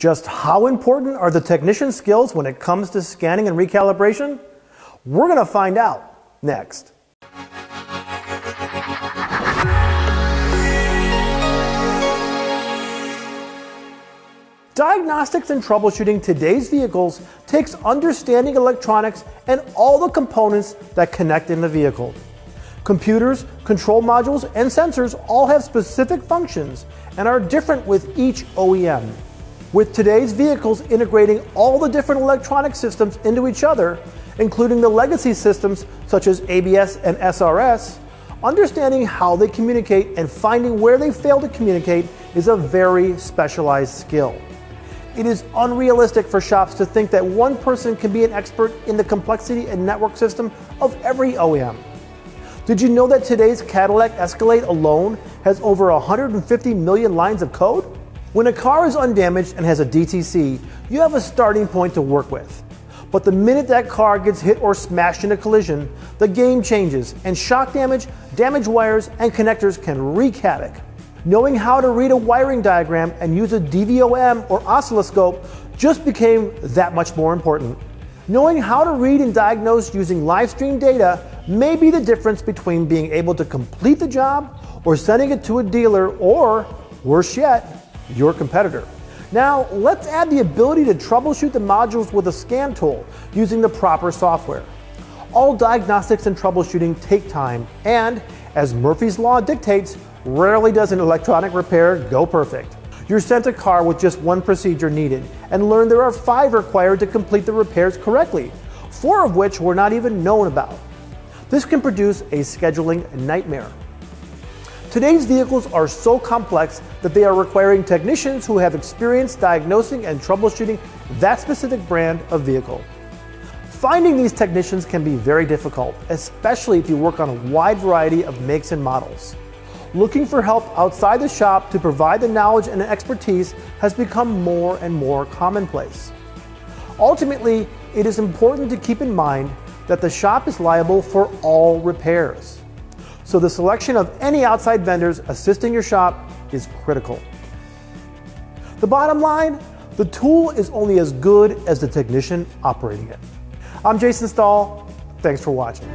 Just how important are the technician's skills when it comes to scanning and recalibration? We're going to find out next. Diagnostics and troubleshooting today's vehicles takes understanding electronics and all the components that connect in the vehicle. Computers, control modules, and sensors all have specific functions and are different with each OEM. With today's vehicles integrating all the different electronic systems into each other, including the legacy systems such as ABS and SRS, understanding how they communicate and finding where they fail to communicate is a very specialized skill. It is unrealistic for shops to think that one person can be an expert in the complexity and network system of every OEM. Did you know that today's Cadillac Escalade alone has over 150 million lines of code? When a car is undamaged and has a DTC, you have a starting point to work with. But the minute that car gets hit or smashed in a collision, the game changes and shock damage, damaged wires, and connectors can wreak havoc. Knowing how to read a wiring diagram and use a DVOM or oscilloscope just became that much more important. Knowing how to read and diagnose using live stream data may be the difference between being able to complete the job or sending it to a dealer or, worse yet, your competitor. Now, let's add the ability to troubleshoot the modules with a scan tool using the proper software. All diagnostics and troubleshooting take time, and as Murphy's Law dictates, rarely does an electronic repair go perfect. You're sent a car with just one procedure needed and learn there are 5 required to complete the repairs correctly, 4 of which were not even known about. This can produce a scheduling nightmare. Today's vehicles are so complex that they are requiring technicians who have experience diagnosing and troubleshooting that specific brand of vehicle. Finding these technicians can be very difficult, especially if you work on a wide variety of makes and models. Looking for help outside the shop to provide the knowledge and expertise has become more and more commonplace. Ultimately, it is important to keep in mind that the shop is liable for all repairs. So the selection of any outside vendors assisting your shop is critical. The bottom line, the tool is only as good as the technician operating it. I'm Jason Stahl. Thanks for watching.